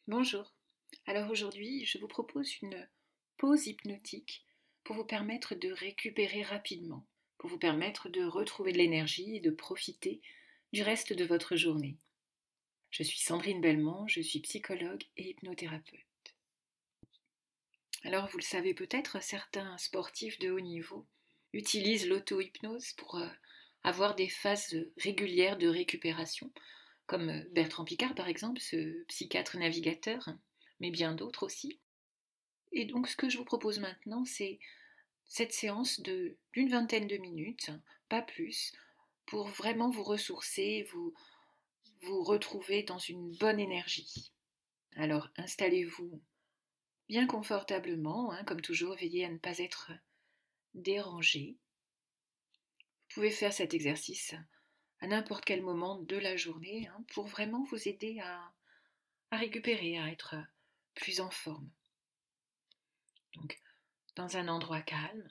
Bonjour. Alors aujourd'hui, je vous propose une pause hypnotique pour vous permettre de récupérer rapidement, pour vous permettre de retrouver de l'énergie et de profiter du reste de votre journée. Je suis Sandrine Belmont, je suis psychologue et hypnothérapeute. Alors vous le savez peut-être, certains sportifs de haut niveau utilisent l'auto-hypnose pour avoir des phases régulières de récupération, comme Bertrand Piccard par exemple, ce psychiatre navigateur, mais bien d'autres aussi. Et donc ce que je vous propose maintenant, c'est cette séance d'une vingtaine de minutes, pas plus, pour vraiment vous ressourcer, vous retrouver dans une bonne énergie. Alors installez-vous bien confortablement, comme toujours, veillez à ne pas être dérangé. Vous pouvez faire cet exercice à n'importe quel moment de la journée pour vraiment vous aider à récupérer, à être plus en forme. Donc, dans un endroit calme,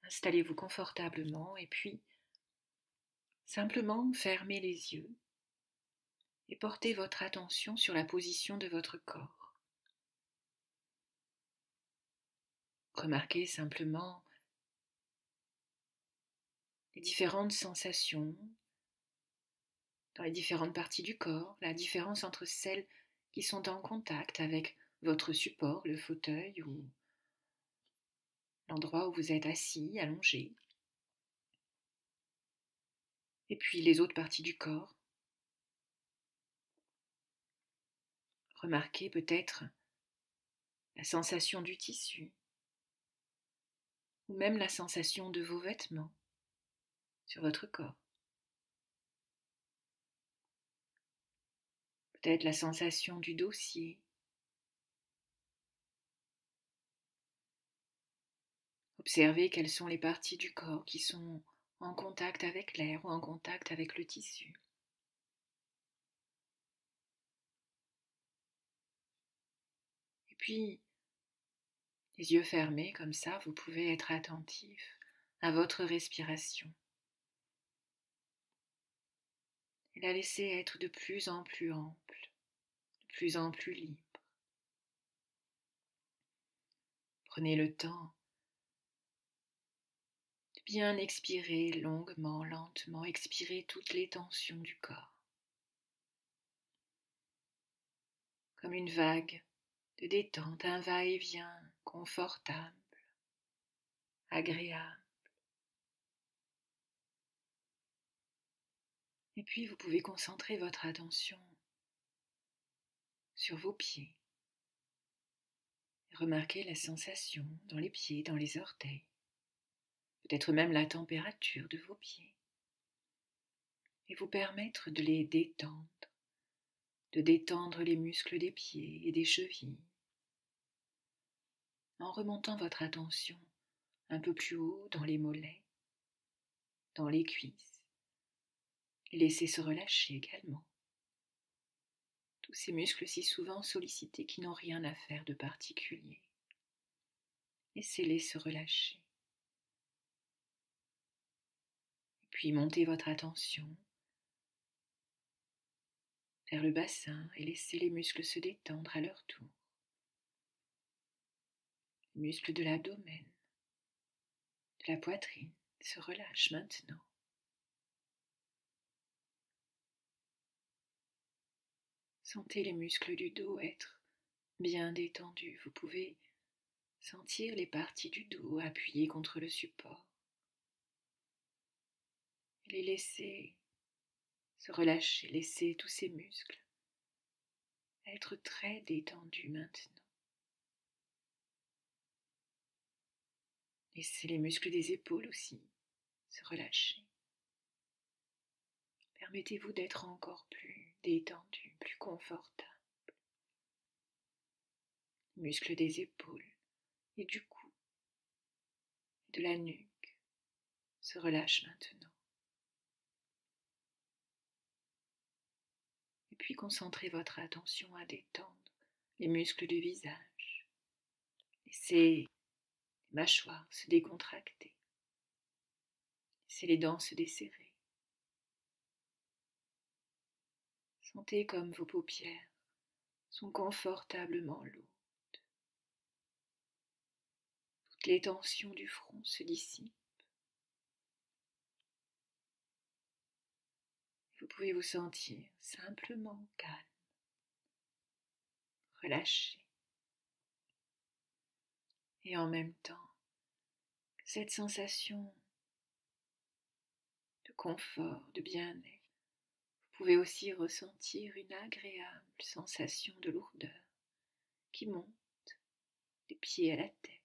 installez-vous confortablement et puis simplement fermez les yeux et portez votre attention sur la position de votre corps. Remarquez simplement les différentes sensations dans les différentes parties du corps, la différence entre celles qui sont en contact avec votre support, le fauteuil ou l'endroit où vous êtes assis, allongé, et puis les autres parties du corps. Remarquez peut-être la sensation du tissu, ou même la sensation de vos vêtements sur votre corps. Peut-être la sensation du dossier. Observez quelles sont les parties du corps qui sont en contact avec l'air ou en contact avec le tissu. Et puis, les yeux fermés comme ça, vous pouvez être attentif à votre respiration et la laisser être de plus en plus ample, de plus en plus libre. Prenez le temps de bien expirer longuement, lentement, expirer toutes les tensions du corps. Comme une vague de détente, un va-et-vient confortable, agréable. Et puis vous pouvez concentrer votre attention sur vos pieds. Et remarquez la sensation dans les pieds, dans les orteils. Peut-être même la température de vos pieds. Et vous permettre de les détendre, de détendre les muscles des pieds et des chevilles. En remontant votre attention un peu plus haut dans les mollets, dans les cuisses. Et laissez se relâcher également. Tous ces muscles si souvent sollicités qui n'ont rien à faire de particulier. Laissez-les se relâcher. Et puis montez votre attention vers le bassin et laissez les muscles se détendre à leur tour. Les muscles de l'abdomen, de la poitrine se relâchent maintenant. Sentez les muscles du dos être bien détendus. Vous pouvez sentir les parties du dos appuyées contre le support. Et les laisser se relâcher, laisser tous ces muscles être très détendus maintenant. Laissez les muscles des épaules aussi se relâcher. Permettez-vous d'être encore plus détendu, plus confortable. Les muscles des épaules et du cou, de la nuque se relâchent maintenant. Et puis concentrez votre attention à détendre les muscles du visage. Laissez les mâchoires se décontracter. Laissez les dents se desserrer. Sentez comme vos paupières sont confortablement lourdes. Toutes les tensions du front se dissipent. Vous pouvez vous sentir simplement calme, relâché. Et en même temps, cette sensation de confort, de bien-être, vous pouvez aussi ressentir une agréable sensation de lourdeur qui monte des pieds à la tête.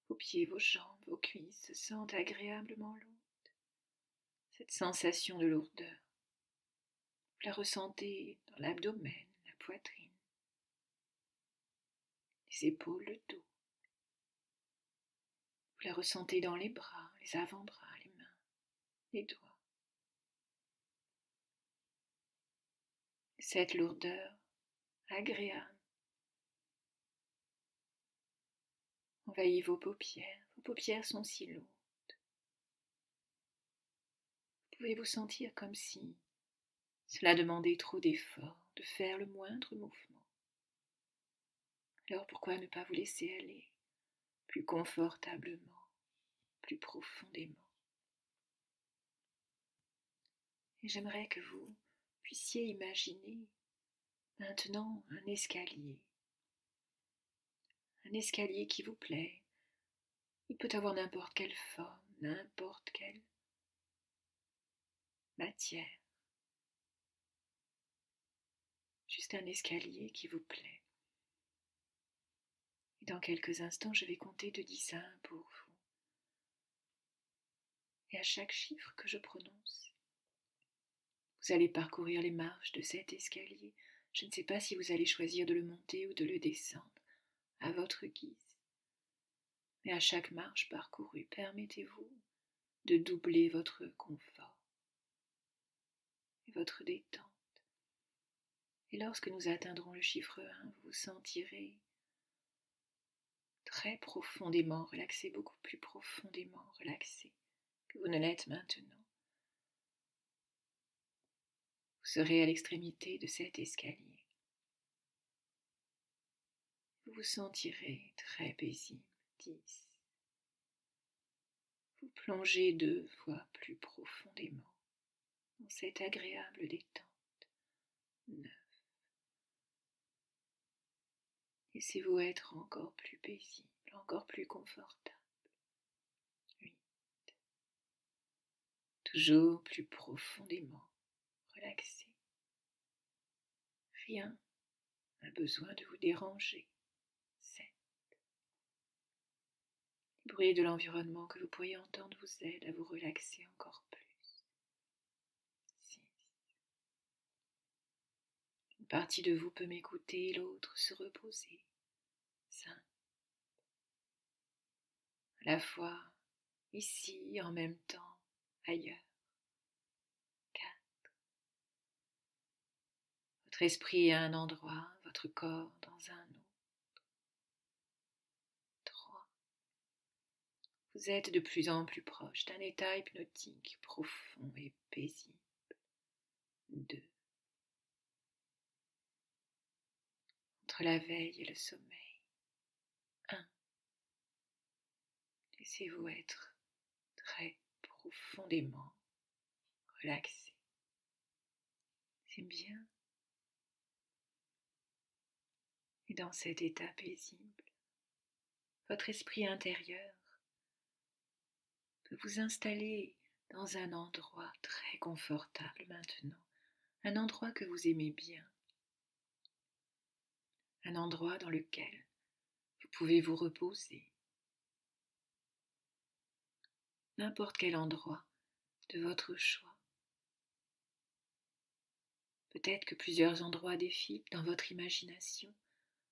Vos pieds, vos jambes, vos cuisses se sentent agréablement lourdes. Cette sensation de lourdeur, vous la ressentez dans l'abdomen, la poitrine, les épaules, le dos. Vous la ressentez dans les bras, les avant-bras, les mains, les doigts. Cette lourdeur agréable envahit vos paupières. Vos paupières sont si lourdes. Vous pouvez vous sentir comme si cela demandait trop d'efforts, de faire le moindre mouvement. Alors pourquoi ne pas vous laisser aller plus confortablement, plus profondément? Et j'aimerais que vous puissiez imaginer maintenant un escalier qui vous plaît. Il peut avoir n'importe quelle forme, n'importe quelle matière. Juste un escalier qui vous plaît. Et dans quelques instants, je vais compter de 10 à 1 pour vous. Et à chaque chiffre que je prononce, vous allez parcourir les marches de cet escalier. Je ne sais pas si vous allez choisir de le monter ou de le descendre, à votre guise. Mais à chaque marche parcourue, permettez-vous de doubler votre confort et votre détente. Et lorsque nous atteindrons le chiffre 1, vous vous sentirez très profondément relaxé, beaucoup plus profondément relaxé que vous ne l'êtes maintenant. Vous serez à l'extrémité de cet escalier. Vous vous sentirez très paisible. 10. Vous plongez 2 fois plus profondément dans cette agréable détente. 9. Laissez-vous être encore plus paisible, encore plus confortable. 8. Toujours plus profondément relaxé. Rien n'a besoin de vous déranger. 7. Les bruits de l'environnement que vous pourriez entendre vous aident à vous relaxer encore plus. 6. Une partie de vous peut m'écouter et l'autre se reposer. 5. À la fois ici et en même temps ailleurs. 4. Votre esprit à un endroit, votre corps dans un autre. 3. Vous êtes de plus en plus proche d'un état hypnotique profond et paisible. 2. Entre la veille et le sommeil. 1. Laissez-vous être très profondément relaxé. C'est bien. Et dans cet état paisible, votre esprit intérieur peut vous installer dans un endroit très confortable maintenant, un endroit que vous aimez bien, un endroit dans lequel vous pouvez vous reposer, n'importe quel endroit de votre choix. Peut-être que plusieurs endroits défilent dans votre imagination.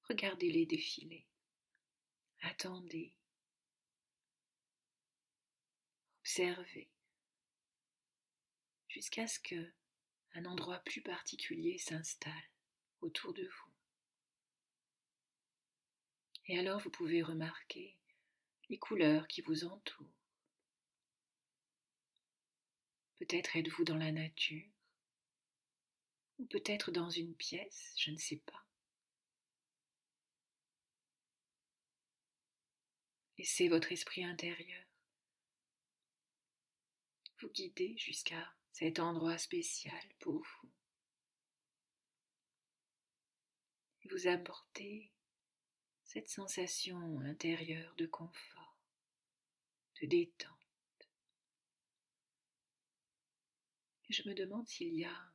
Regardez-les défiler. Attendez. Observez. Jusqu'à ce qu'un endroit plus particulier s'installe autour de vous. Et alors vous pouvez remarquer les couleurs qui vous entourent. Peut-être êtes-vous dans la nature. ou peut-être dans une pièce, je ne sais pas. Laissez votre esprit intérieur vous guider jusqu'à cet endroit spécial pour vous et vous apporter cette sensation intérieure de confort, de détente. Et je me demande s'il y a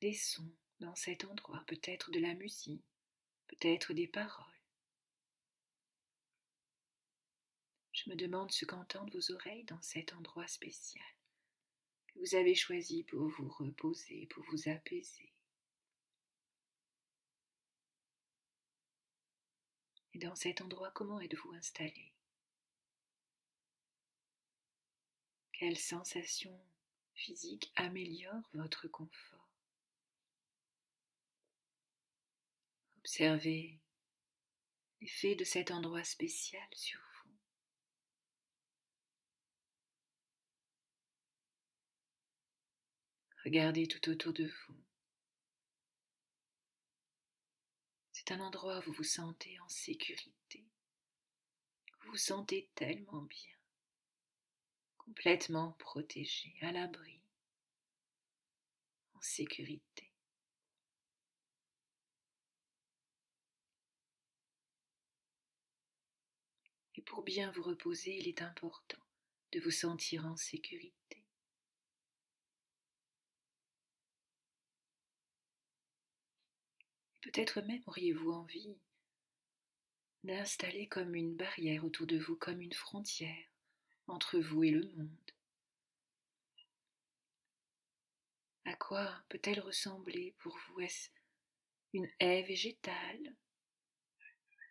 des sons dans cet endroit, peut-être de la musique, peut-être des paroles. Je me demande ce qu'entendent vos oreilles dans cet endroit spécial que vous avez choisi pour vous reposer, pour vous apaiser. Et dans cet endroit, comment êtes-vous installé? Quelles sensations physiques améliorent votre confort? Observez l'effet de cet endroit spécial sur vous. Regardez tout autour de vous. C'est un endroit où vous vous sentez en sécurité. Vous vous sentez tellement bien, complètement protégé, à l'abri, en sécurité. Et pour bien vous reposer, il est important de vous sentir en sécurité. Peut-être même auriez-vous envie d'installer comme une barrière autour de vous, comme une frontière entre vous et le monde. À quoi peut-elle ressembler pour vous? Est-ce une haie végétale?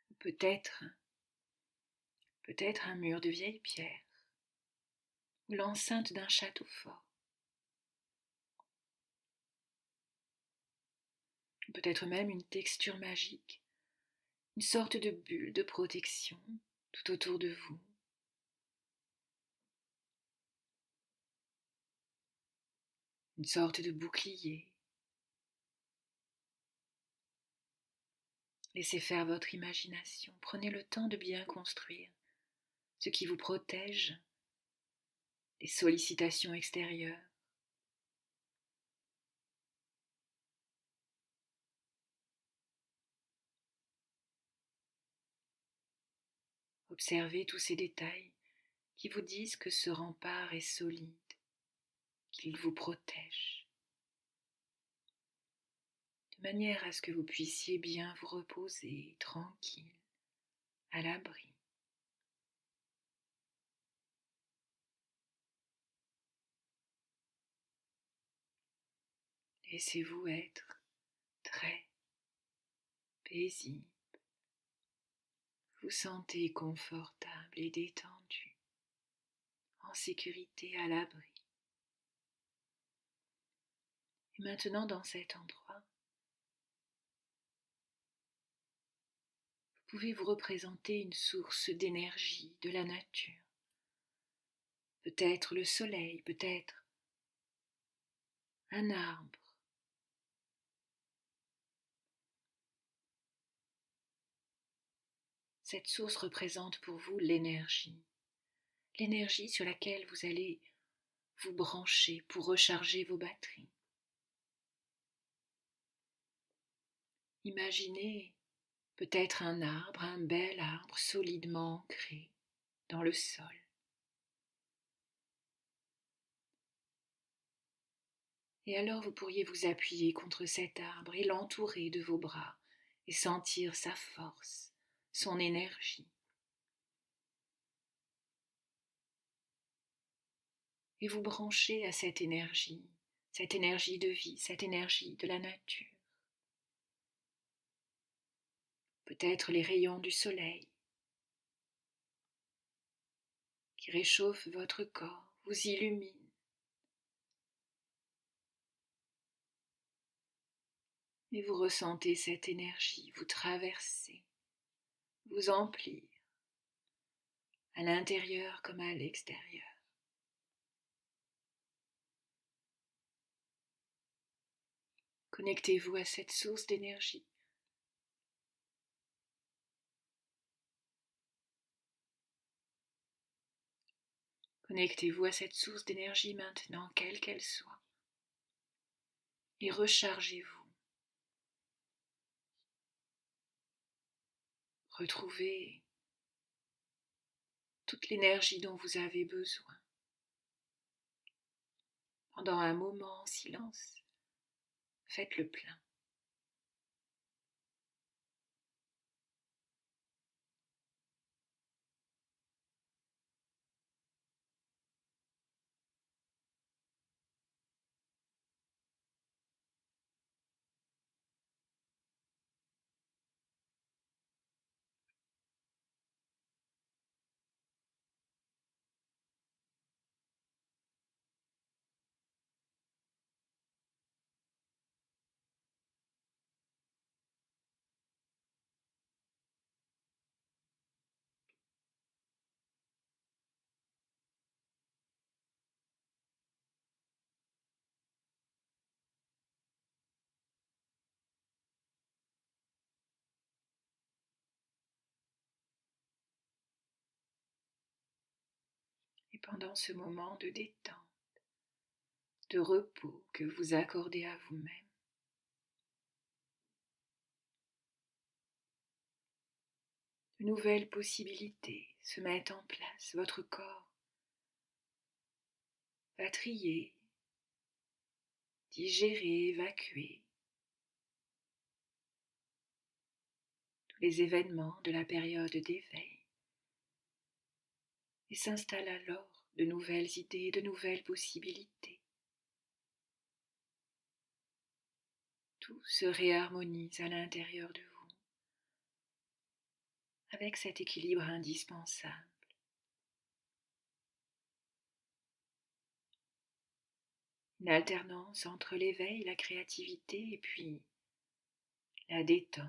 Ou peut-être un mur de vieilles pierres? Ou l'enceinte d'un château fort? Ou peut-être même une texture magique, une sorte de bulle de protection tout autour de vous. Une sorte de bouclier. Laissez faire votre imagination. Prenez le temps de bien construire ce qui vous protège des sollicitations extérieures. Observez tous ces détails qui vous disent que ce rempart est solide, qu'il vous protège, de manière à ce que vous puissiez bien vous reposer tranquille, à l'abri. Laissez-vous être très paisible. Vous sentez confortable et détendu, en sécurité, à l'abri. Et maintenant, dans cet endroit, vous pouvez vous représenter une source d'énergie de la nature. Peut-être le soleil, peut-être un arbre. Cette source représente pour vous l'énergie sur laquelle vous allez vous brancher pour recharger vos batteries. Imaginez peut-être un arbre, un bel arbre solidement ancré dans le sol. Et alors vous pourriez vous appuyer contre cet arbre et l'entourer de vos bras et sentir sa force, son énergie. Et vous brancher à cette énergie de vie, cette énergie de la nature. Peut-être les rayons du soleil qui réchauffent votre corps, vous illuminent. Et vous ressentez cette énergie vous traverser, vous emplir, à l'intérieur comme à l'extérieur. Connectez-vous à cette source d'énergie. Connectez-vous à cette source d'énergie maintenant, quelle qu'elle soit, et rechargez-vous. Retrouvez toute l'énergie dont vous avez besoin. Pendant un moment en silence, faites le plein. Et pendant ce moment de détente, de repos que vous accordez à vous-même, de nouvelles possibilités se mettent en place. Votre corps va trier, digérer, évacuer tous les événements de la période d'éveil et s'installe alors de nouvelles idées, de nouvelles possibilités. Tout se réharmonise à l'intérieur de vous avec cet équilibre indispensable. Une alternance entre l'éveil, la créativité et puis la détente,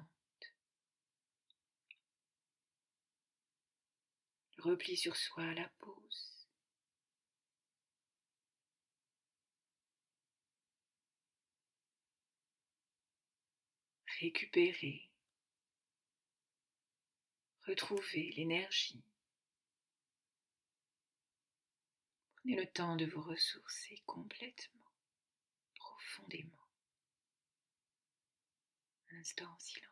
le repli sur soi, la pause. Récupérer, retrouver l'énergie. Prenez le temps de vous ressourcer complètement, profondément. Un instant en silence.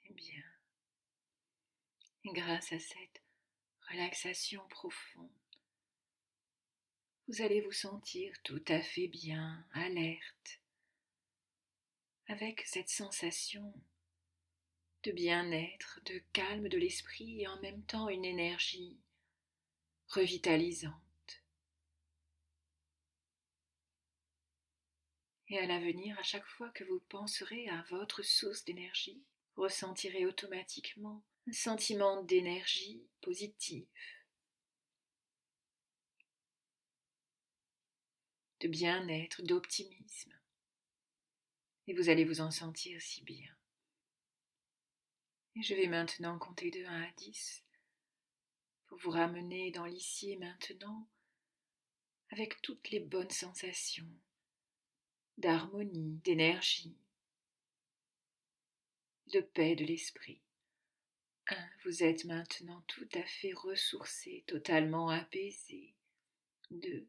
C'est bien. Et grâce à cette relaxation profonde, vous allez vous sentir tout à fait bien, alerte, avec cette sensation de bien-être, de calme de l'esprit et en même temps une énergie revitalisante. Et à l'avenir, à chaque fois que vous penserez à votre source d'énergie, vous ressentirez automatiquement un sentiment d'énergie positive, de bien-être, d'optimisme. Et vous allez vous en sentir si bien. Et je vais maintenant compter de 1 à 10 pour vous ramener dans l'ici et maintenant avec toutes les bonnes sensations d'harmonie, d'énergie, de paix de l'esprit. 1. Vous êtes maintenant tout à fait ressourcé, totalement apaisé. 2.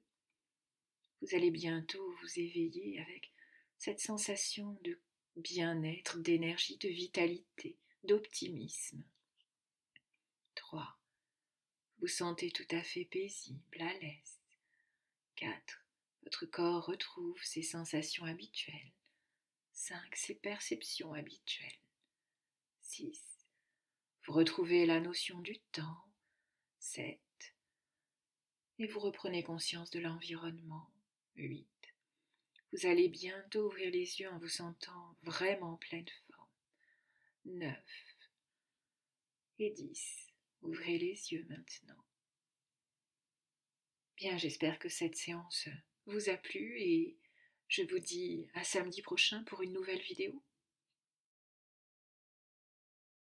Vous allez bientôt vous éveiller avec cette sensation de bien-être, d'énergie, de vitalité, d'optimisme. 3. Vous sentez tout à fait paisible, à l'aise. 4. Votre corps retrouve ses sensations habituelles. 5. Ses perceptions habituelles. 6. Vous retrouvez la notion du temps. 7. Et vous reprenez conscience de l'environnement. 8. Vous allez bientôt ouvrir les yeux en vous sentant vraiment en pleine forme. 9. Et 10. Ouvrez les yeux maintenant. Bien, j'espère que cette séance vous a plu et je vous dis à samedi prochain pour une nouvelle vidéo.